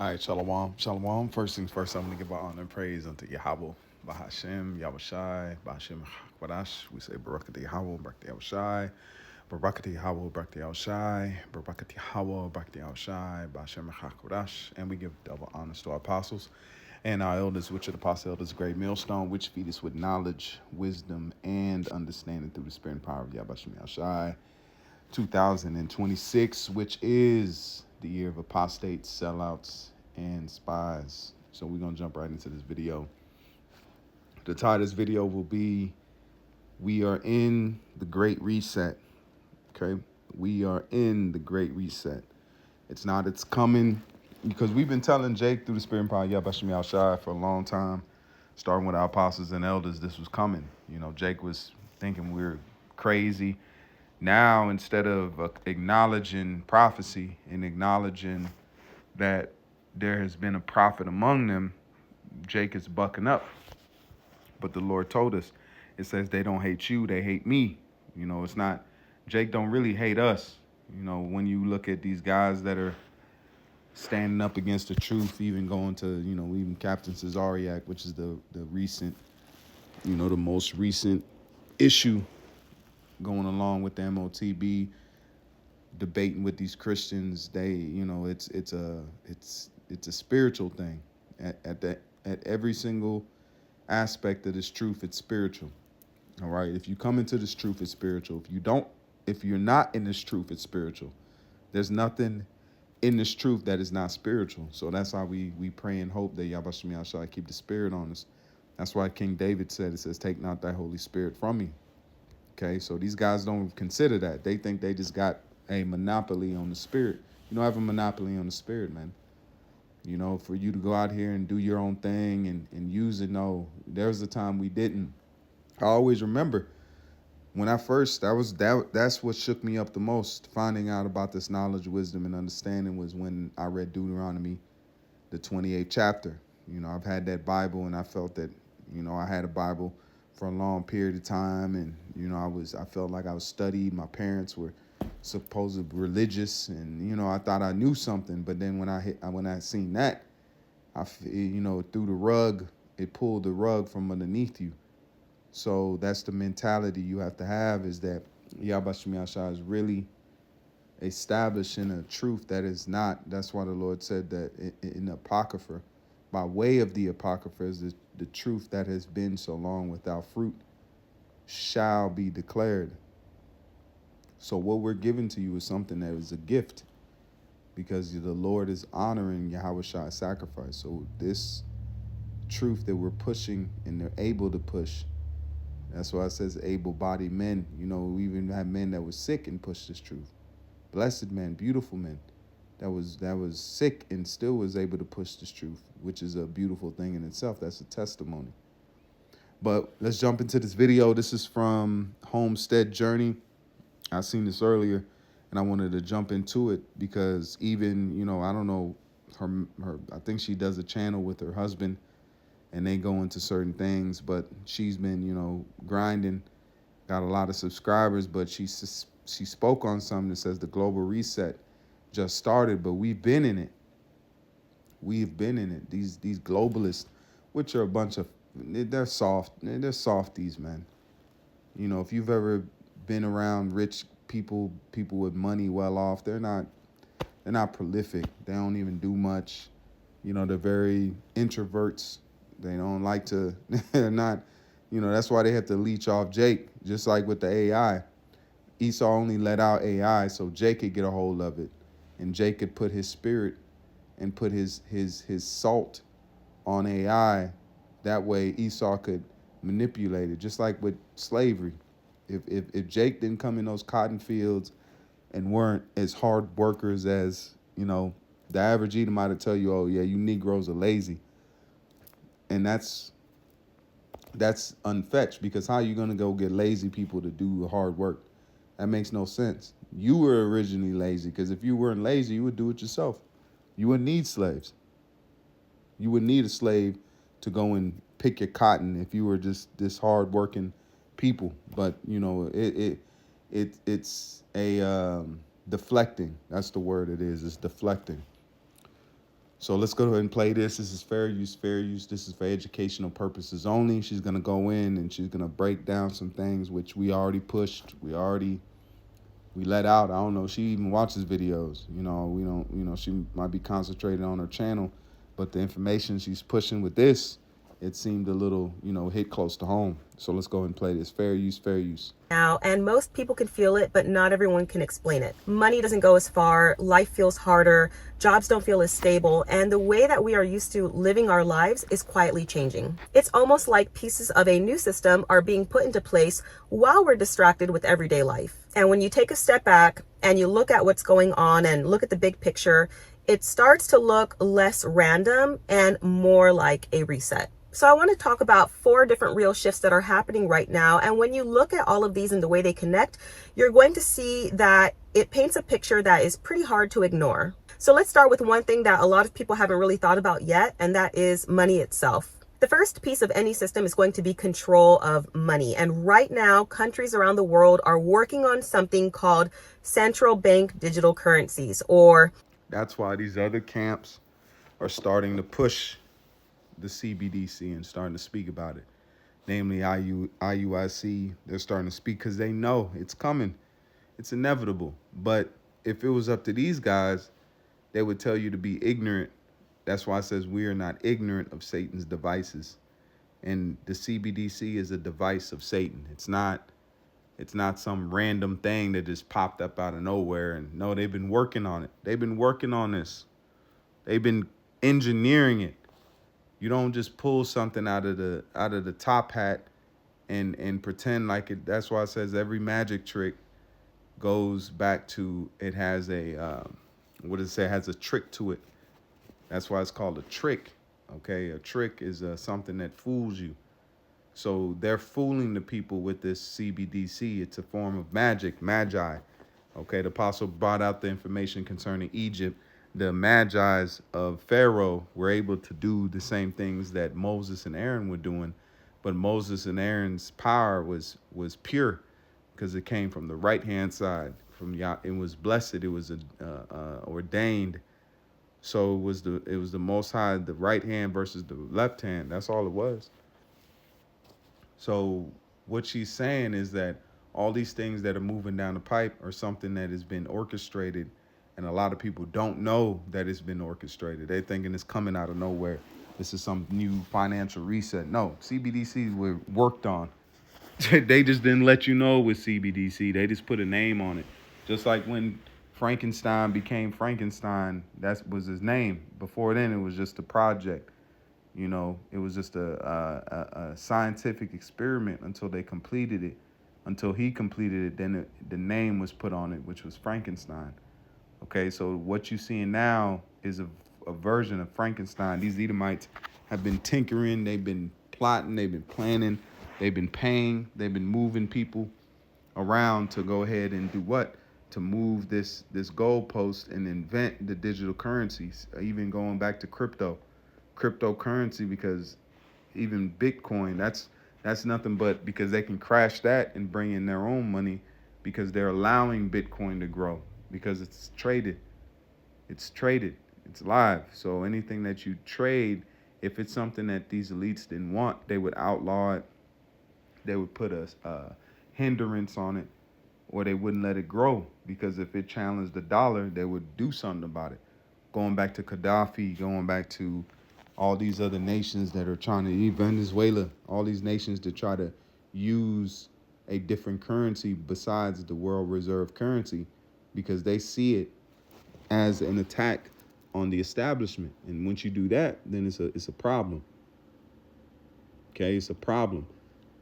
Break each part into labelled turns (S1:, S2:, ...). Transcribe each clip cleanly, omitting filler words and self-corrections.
S1: All right, shalom, shalom. First things first, I'm going to give our honor and praise unto Yahweh, Bahashem, Yahushai, Bahashem, Kwadash. We say Barakati Yahweh, Barakati Yahushai, Barakati Yahweh, Barakati Yahushai, Barakati Yahweh, Barakati Yahushai, Bahashem, Kwadash. And we give double honors to our apostles and our elders, which are the apostle elders, great millstone, which feed us with knowledge, wisdom, and understanding through the spirit and power of Yahweh Yahushai. 2026, which is the year of apostates, sellouts, and spies. So we're going to jump right into this video. The title of this video will be, we are in the Great Reset. Okay? We are in the Great Reset. It's not, it's coming, because we've been telling Jake through the spirit and power of Yahweh Shai for a long time, starting with our apostles and elders, this was coming. You know, Jake was thinking we were crazy. Now, instead of acknowledging prophecy and acknowledging that there has been a prophet among them, Jake is bucking up. But the Lord told us, it says they don't hate you, they hate me. You know, it's not, Jake don't really hate us. You know, when you look at these guys that are standing up against the truth, even going to, you know, even Captain Cesariak, which is the recent, you know, the most recent issue going along with the MOTB, debating with these Christians. They, you know, it's a spiritual thing. At every single aspect of this truth, it's spiritual. All right. If you come into this truth, it's spiritual. If you're not in this truth, it's spiritual. There's nothing in this truth that is not spiritual. So that's why we pray and hope that Yahweh Shai shall keep the spirit on us. That's why King David said, it says, take not thy Holy Spirit from me. Okay, so these guys don't consider that. They think they just got a monopoly on the spirit. You don't have a monopoly on the spirit, man. You know, for you to go out here and do your own thing and use it, no. There was a time we didn't. I always remember when I first, that's what shook me up the most. Finding out about this knowledge, wisdom, and understanding was when I read Deuteronomy, the 28th chapter. You know, I've had that Bible, and I felt that, you know, I had a Bible for a long period of time, and you know, I felt like I was studied. My parents were supposed religious, and you know, I thought I knew something. But then when I seen that, you know, through the rug, it pulled the rug from underneath you. So that's the mentality you have to have, is that Yahweh Shai is really establishing a truth that is not. That's why the Lord said that in the Apocrypha, by way of the Apocrypha, is the truth that has been so long without fruit shall be declared. So what we're giving to you is something that is a gift, because the Lord is honoring Yahweh Shai's sacrifice. So this truth that we're pushing, and they're able to push, that's why it says able-bodied men. You know, we even have men that were sick and pushed this truth. Blessed men, beautiful men that was sick and still was able to push this truth, which is a beautiful thing in itself. That's a testimony. But let's jump into this video. This is from Homestead Journey. I seen this earlier, and I wanted to jump into it because even, you know, I don't know, her I think she does a channel with her husband, and they go into certain things, but she's been, you know, grinding, got a lot of subscribers, but she spoke on something that says the global reset just started, but we've been in it. We've been in it. These globalists, which are a bunch of, they're softies, man. You know, if you've ever been around rich people with money, well off, they're not prolific. They don't even do much. You know, they're very introverts. They don't like to, they're not, you know, that's why they have to leech off Jake, just like with the AI. Esau only let out AI so Jake could get a hold of it, and Jake could put his spirit and put his salt on AI. That way Esau could manipulate it, just like with slavery. If Jake didn't come in those cotton fields and weren't as hard workers as, you know, the average Edomite might tell you, oh yeah, you Negroes are lazy. And that's unfetched, because how are you gonna go get lazy people to do hard work? That makes no sense. You were originally lazy, because if you weren't lazy, you would do it yourself. You wouldn't need slaves. You wouldn't need a slave to go and pick your cotton if you were just this hard-working people. But you know, it's a deflecting. That's the word it is. It's deflecting. So let's go ahead and play this. This is fair use, fair use. This is for educational purposes only. She's going to go in and she's going to break down some things which we already pushed. We let out. I don't know. She even watches videos. We don't, she might be concentrated on her channel, but the information she's pushing with this, it seemed a little, hit close to home. So let's go ahead and play this. Fair use, fair use.
S2: Now, and most people can feel it, but not everyone can explain it. Money doesn't go as far, life feels harder, jobs don't feel as stable, and the way that we are used to living our lives is quietly changing. It's almost like pieces of a new system are being put into place while we're distracted with everyday life. And when you take a step back and you look at what's going on and look at the big picture, it starts to look less random and more like a reset. So I want to talk about 4 different real shifts that are happening right now. And when you look at all of these and the way they connect, you're going to see that it paints a picture that is pretty hard to ignore. So let's start with one thing that a lot of people haven't really thought about yet, and that is money itself. The first piece of any system is going to be control of money. And right now, countries around the world are working on something called central bank digital currencies, or
S1: That's why these other camps are starting to push the CBDC and starting to speak about it. Namely, IUIC, they're starting to speak because they know it's coming. It's inevitable. But if it was up to these guys, they would tell you to be ignorant. That's why it says we are not ignorant of Satan's devices. And the CBDC is a device of Satan. It's not some random thing that just popped up out of nowhere. And no, they've been working on it. They've been working on this. They've been engineering it. You don't just pull something out of the top hat and pretend like it. That's why it says every magic trick goes back to it has a what does it say? It has a trick to it. That's why it's called a trick. Okay, a trick is something that fools you. So they're fooling the people with this CBDC. It's a form of magic, magi. Okay, the apostle brought out the information concerning Egypt. The magi's of Pharaoh were able to do the same things that Moses and Aaron were doing, but Moses and Aaron's power was pure because it came from the right hand side. From Yah, it was blessed. It was ordained. So it was the Most High, the right hand versus the left hand. That's all it was. So what she's saying is that all these things that are moving down the pipe are something that has been orchestrated, and a lot of people don't know that it's been orchestrated. They're thinking it's coming out of nowhere. This is some new financial reset. No, CBDCs were worked on. They just didn't let you know with CBDC. They just put a name on it. Just like when Frankenstein became Frankenstein, that was his name. Before then, it was just a project. It was just a scientific experiment until they completed it. Until he completed it, then the name was put on it, which was Frankenstein. Okay, so what you're seeing now is a version of Frankenstein. These Edomites have been tinkering, they've been plotting, they've been planning, they've been paying, they've been moving people around to go ahead and do what? To move this goalpost and invent the digital currencies, even going back to cryptocurrency, because even Bitcoin, that's nothing but because they can crash that and bring in their own money because they're allowing Bitcoin to grow because it's traded. It's live. So anything that you trade, if it's something that these elites didn't want, they would outlaw it. They would put a hindrance on it, or they wouldn't let it grow, because if it challenged the dollar, they would do something about it. Going back to Gaddafi, going back to all these other nations that are trying to, Venezuela, all these nations that try to use a different currency besides the world reserve currency, because they see it as an attack on the establishment. And once you do that, then it's a problem. Okay, it's a problem.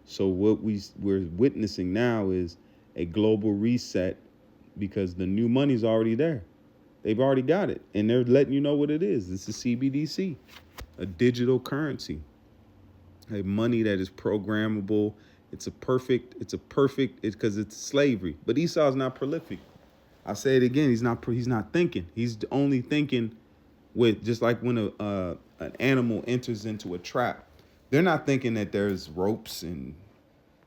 S1: So what we're witnessing now is a global reset, because the new money's already there. They've already got it, and they're letting you know what it is. It's a CBDC, a digital currency, a money that is programmable. It's because it's slavery. But Esau's not prolific. I say it again. He's not thinking. He's only thinking with, just like when an animal enters into a trap. They're not thinking that there's ropes and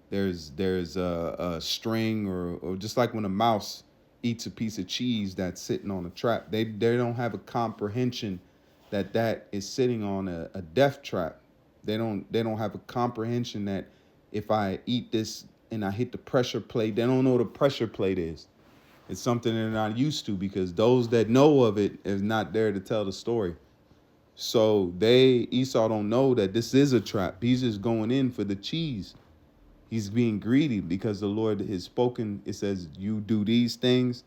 S1: there's a string, or just like when a mouse eats a piece of cheese that's sitting on a trap. They don't have a comprehension that is sitting on a death trap. They don't have a comprehension that if I eat this and I hit the pressure plate, they don't know what a pressure plate is. It's something they're not used to because those that know of it is not there to tell the story. So Esau don't know that this is a trap. He's just going in for the cheese. He's being greedy because the Lord has spoken. It says, you do these things,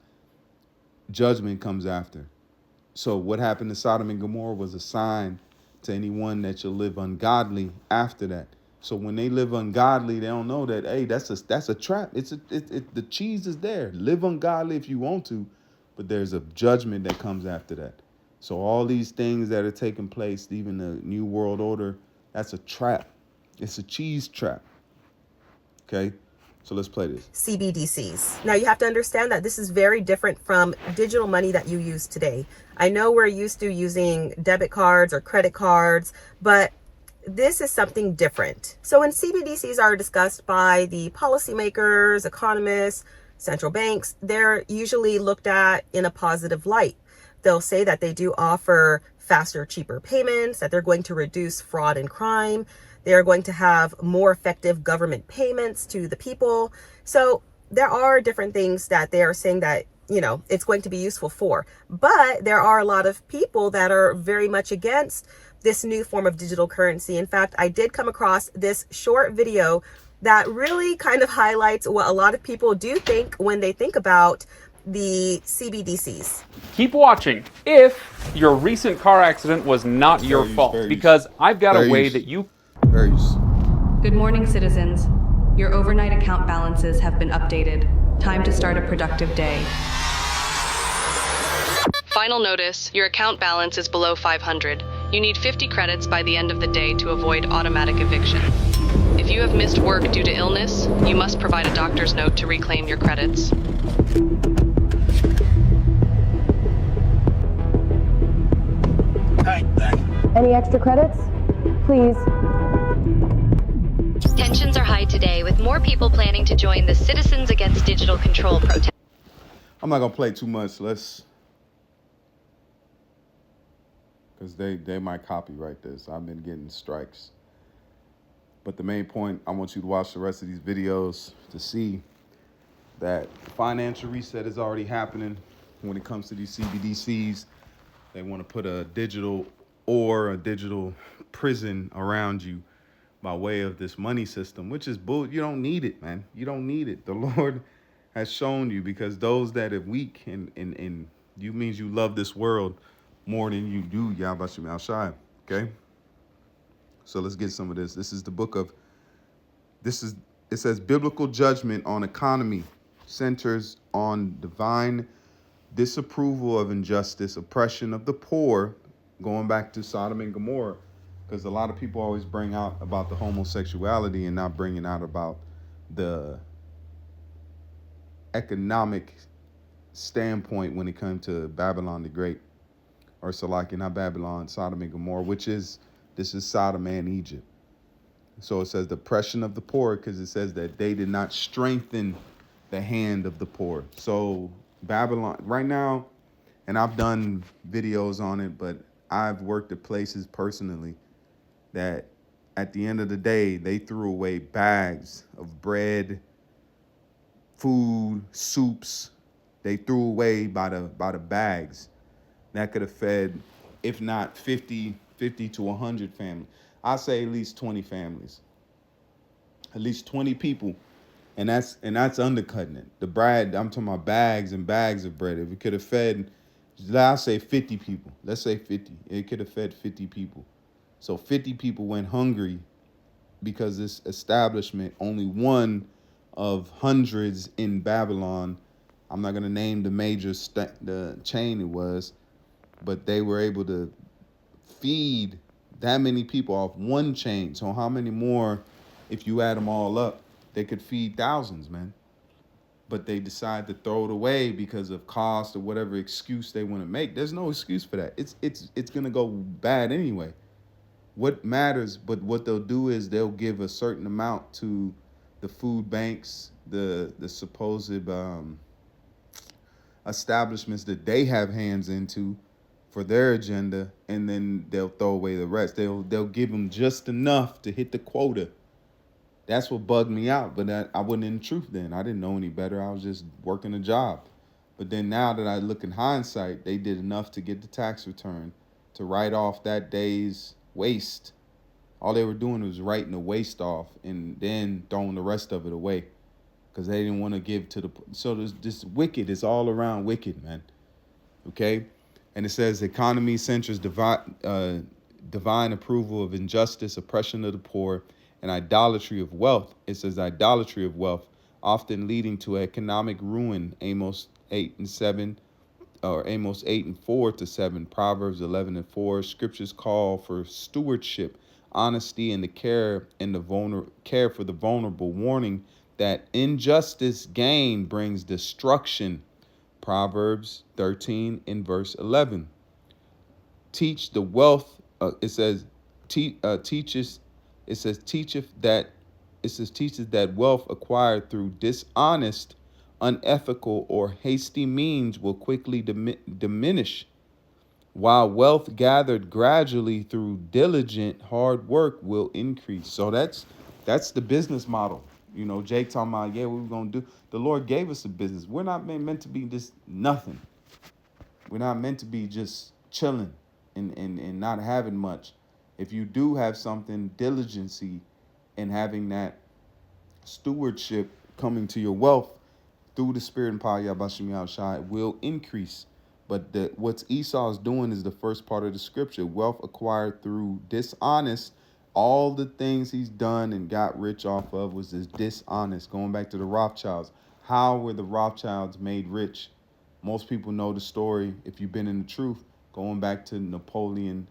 S1: judgment comes after. So what happened to Sodom and Gomorrah was a sign to anyone that you'll live ungodly after that. So when they live ungodly, they don't know that, hey, that's a trap. The cheese is there. Live ungodly if you want to, but there's a judgment that comes after that. So all these things that are taking place, even the New World Order, that's a trap. It's a cheese trap. Okay, so let's play this.
S2: CBDCs. Now you have to understand that this is very different from digital money that you use today. I know we're used to using debit cards or credit cards, but this is something different. So when CBDCs are discussed by the policymakers, economists, central banks, they're usually looked at in a positive light. They'll say that they do offer faster, cheaper payments, that they're going to reduce fraud and crime. They are going to have more effective government payments to the people. So there are different things that they are saying that, it's going to be useful for. But there are a lot of people that are very much against this new form of digital currency. In fact, I did come across this short video that really kind of highlights what a lot of people do think when they think about the CBDCs.
S3: Keep watching if your recent car accident was not your fault, because I've got a way that you...
S4: Good morning, citizens. Your overnight account balances have been updated. Time to start a productive day. Final notice, your account balance is below 500. You need 50 credits by the end of the day to avoid automatic eviction. If you have missed work due to illness, you must provide a doctor's note to reclaim your credits.
S5: Any extra credits? Please.
S6: Tensions are high today, with more people planning to join the Citizens Against Digital Control protest.
S1: I'm not gonna play too much. Because they might copyright this. I've been getting strikes. But the main point, I want you to watch the rest of these videos to see that financial reset is already happening when it comes to these CBDCs. They want to put a digital prison around you by way of this money system, which is bull. You don't need it, man. You don't need it. The Lord has shown you, because those that are weak and you means you love this world more than you do Yahweh Shem Al Shai. Okay? So let's get some of this. This is the book of, it says biblical judgment on economy centers on divine disapproval of injustice, oppression of the poor, going back to Sodom and Gomorrah, because a lot of people always bring out about the homosexuality and not bringing out about the economic standpoint when it comes to Babylon the Great, or Salakia, not Babylon, Sodom and Gomorrah, this is Sodom and Egypt. So it says the oppression of the poor, because it says that they did not strengthen the hand of the poor. So Babylon right now, and I've done videos on it, but I've worked at places personally that at the end of the day, they threw away bags of bread, food, soups. They threw away by the bags. That could have fed, if not 50 to 100 families. I say at least 20 families, at least 20 people. And that's undercutting it. The bread, I'm talking about bags and bags of bread. If it could have fed, I'll say 50 people. Let's say 50. It could have fed 50 people. So 50 people went hungry because this establishment, only one of hundreds in Babylon, I'm not going to name the major the chain it was, but they were able to feed that many people off one chain. So how many more, if you add them all up, they could feed thousands, man. But they decide to throw it away because of cost or whatever excuse they want to make. There's no excuse for that. It's going to go bad anyway. What matters, but what they'll do is they'll give a certain amount to the food banks, the supposed establishments that they have hands into for their agenda, and then they'll throw away the rest. They'll give them just enough to hit the quota. That's what bugged me out. But I wasn't in truth then. I didn't know any better. I was just working a job. But then now that I look in hindsight, they did enough to get the tax return to write off that day's waste. All they were doing was writing the waste off and then throwing the rest of it away because they didn't want to give to the. So this wicked is all around wicked, man. Okay? And it says economy centers divine approval of injustice, oppression of the poor, and idolatry of wealth. It says idolatry of wealth, often leading to economic ruin. Amos 8:7, or Amos 8:4-7, Proverbs 11:4. Scriptures call for stewardship, honesty, and the care for the vulnerable, warning that injustice gain brings destruction. Proverbs 13 in verse 11. Teach the wealth. It says teaches that wealth acquired through dishonest, unethical, or hasty means will quickly diminish, while wealth gathered gradually through diligent hard work will increase. So that's the business model. You know, Jake talking about, yeah, what we're going to do. The Lord gave us a business. We're not meant to be just nothing. We're not meant to be just chilling and not having much. If you do have something, diligency and having that stewardship coming to your wealth through the spirit and power of Yahweh Shai will increase. But what Esau is doing is the first part of the scripture. Wealth acquired through dishonest. All the things he's done and got rich off of was this dishonest. Going back to the Rothschilds. How were the Rothschilds made rich? Most people know the story, if you've been in the truth, going back to Napoleon.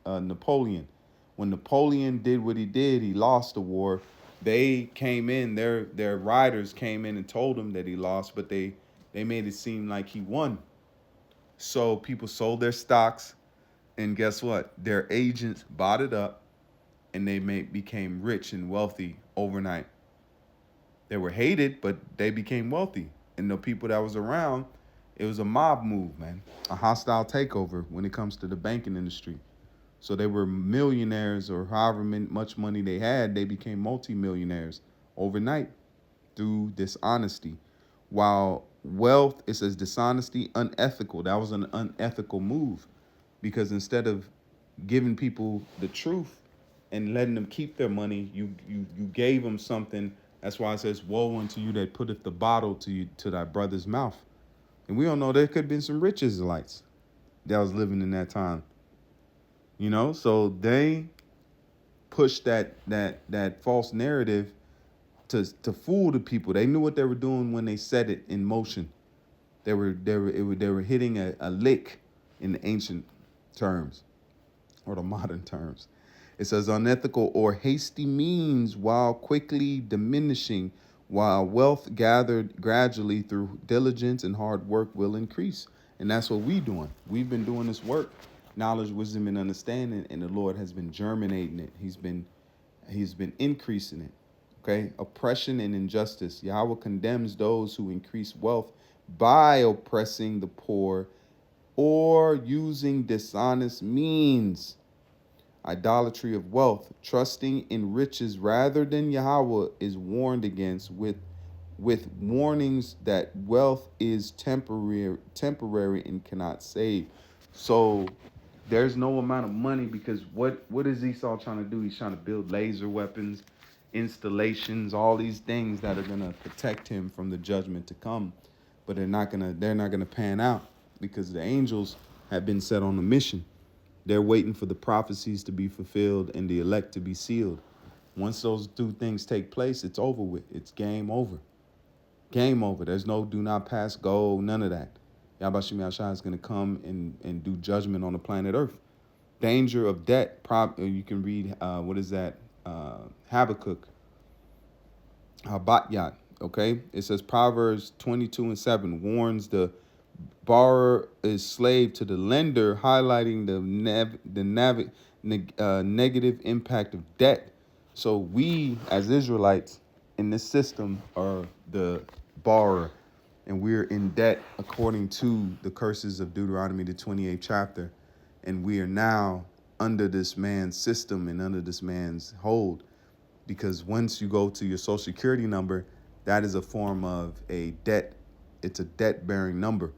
S1: Napoleon. When Napoleon did what he did, he lost the war. They came in, their riders came in and told him that he lost, but they made it seem like he won. So people sold their stocks, and guess what? Their agents bought it up, and they became rich and wealthy overnight. They were hated, but they became wealthy. And the people that was around, it was a mob move, man. A hostile takeover when it comes to the banking industry. So they were millionaires, or however much money they had, they became multimillionaires overnight through dishonesty. While wealth, it says dishonesty, unethical. That was an unethical move, because instead of giving people the truth and letting them keep their money, you gave them something. That's why it says, woe unto you that putteth the bottle to thy brother's mouth. And we don't know, there could have been some rich Israelites that was living in that time. You know, so they pushed that false narrative to fool the people. They knew what they were doing when they set it in motion. They were hitting a lick in the ancient terms or the modern terms. It says unethical or hasty means while quickly diminishing, while wealth gathered gradually through diligence and hard work will increase. And that's what we're doing. We've been doing this work, knowledge, wisdom, and understanding, and the Lord has been germinating it. He's been increasing it. Okay, oppression and injustice. Yahweh condemns those who increase wealth by oppressing the poor or using dishonest means. Idolatry of wealth, trusting in riches rather than Yahweh, is warned against with warnings that wealth is temporary and cannot save. So there's no amount of money, because what is Esau trying to do? He's trying to build laser weapons, installations, all these things that are gonna protect him from the judgment to come. But they're not gonna pan out, because the angels have been set on a mission. They're waiting for the prophecies to be fulfilled and the elect to be sealed. Once those two things take place, it's over with. It's game over. Game over. There's no do not pass go, none of that. Yahweh Shem Yahshua is going to come and do judgment on the planet Earth. Danger of debt. You can read, Habakkuk. Habakkuk, okay? It says Proverbs 22:7 warns the borrower is slave to the lender, highlighting the negative impact of debt. So we, as Israelites in this system, are the borrower. and we're in debt according to the curses of Deuteronomy, the 28th chapter. And we are now under this man's system and under this man's hold, because once you go to your social security number, that is a form of a debt. It's a debt-bearing number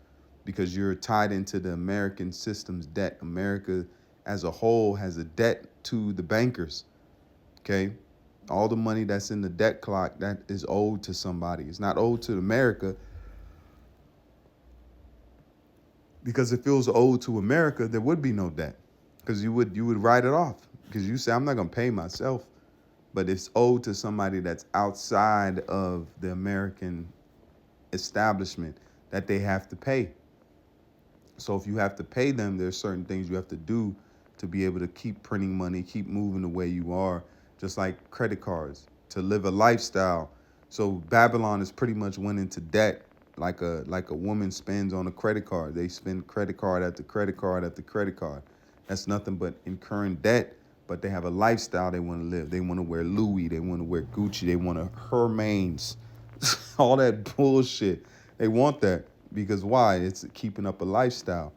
S1: because you're tied into the American system's debt. America as a whole has a debt to the bankers, okay? All the money that's in the debt clock, that is owed to somebody. It's not owed to America, because if it was owed to America, there would be no debt, because you would write it off, because you say, I'm not going to pay myself. But it's owed to somebody that's outside of the American establishment that they have to pay. So if you have to pay them, there's certain things you have to do to be able to keep printing money, keep moving the way you are, just like credit cards, to live a lifestyle. So Babylon is pretty much went into debt like a woman spends on a credit card. They spend credit card after credit card after credit card. That's nothing but incurring debt. But they have a lifestyle they want to live. They want to wear Louis. They want to wear Gucci. They want to Hermes. All that bullshit. They want that because why? It's keeping up a lifestyle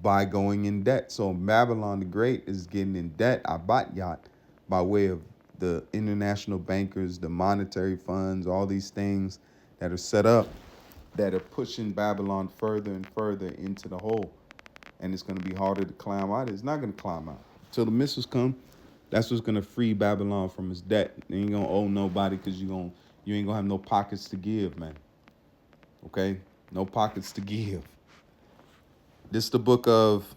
S1: by going in debt. So Babylon the Great is getting in debt, Abatyat, by way of the international bankers, the monetary funds, all these things that are set up that are pushing Babylon further and further into the hole. And it's going to be harder to climb out. It's not going to climb out. Till the missiles come, that's what's gonna free Babylon from its debt. They ain't gonna owe nobody, because you ain't gonna have no pockets to give, man. Okay? No pockets to give. This is the book of,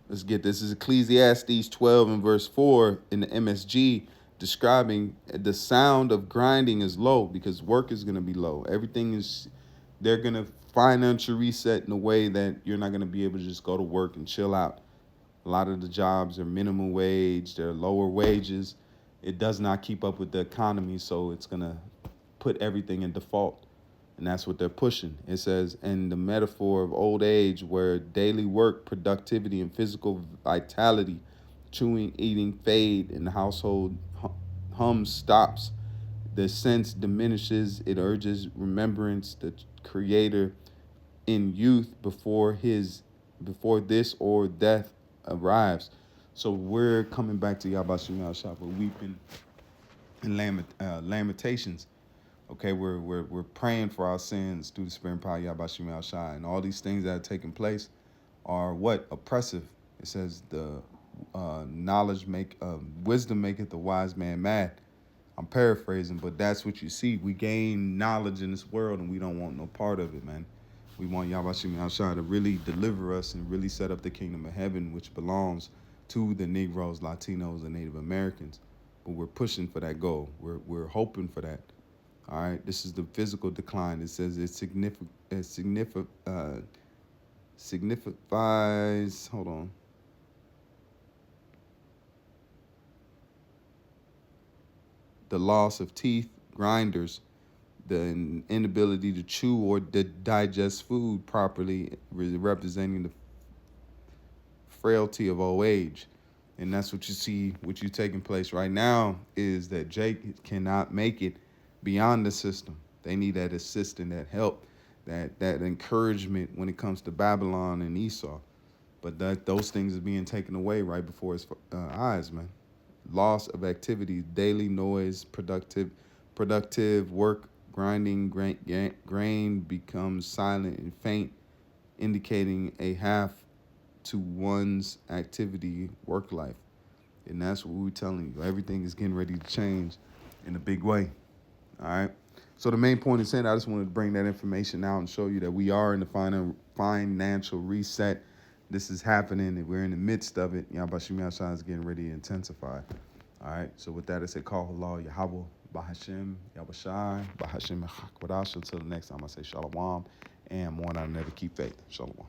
S1: let's get this, is Ecclesiastes 12 and verse 4 in the MSG, describing the sound of grinding is low because work is gonna be low. Everything is, they're gonna financial reset in a way that you're not gonna be able to just go to work and chill out. A lot of the jobs are minimum wage, they're lower wages. It does not keep up with the economy, so it's going to put everything in default. And that's what they're pushing. It says, and the metaphor of old age, where daily work, productivity, and physical vitality, chewing, eating, fade, and the household hum stops. The sense diminishes. It urges remembrance, the Creator in youth before this or death arrives. So we're coming back to Yabashim Shah. We're weeping in lamentations. Okay, we're praying for our sins through the spirit and power of Yabashim Shah. And all these things that are taking place are what? Oppressive. It says the wisdom maketh the wise man mad. I'm paraphrasing, but that's what you see. We gain knowledge in this world and we don't want no part of it, man. We want Yabashim Shah to really deliver us and really set up the kingdom of heaven, which belongs to the Negroes, Latinos, and Native Americans. But we're pushing for that goal. We're hoping for that. All right. This is the physical decline. It says it signifies. Hold on. The loss of teeth, grinders, the inability to chew or digest food properly, representing the frailty of old age. And that's what you see, what you taking place right now, is that Jake cannot make it beyond the system. They need that assistance, that help, that encouragement when it comes to Babylon and Esau. But those things are being taken away right before his eyes, man. Loss of activity, daily noise, productive work, grinding grain becomes silent and faint, indicating a half to one's activity work life. And that's what we're telling you. Everything is getting ready to change in a big way. All right. So the main point is saying, I just wanted to bring that information out and show you that we are in the financial reset. This is happening and we're in the midst of it. Yabashim Yashai is getting ready to intensify. All right. So with that, I say, call Allah, Yahweh, Bahashim, Yabashai, Bahashim, Hakwadash. Until the next time, I say Shalom and more, and I never keep faith. Shalom.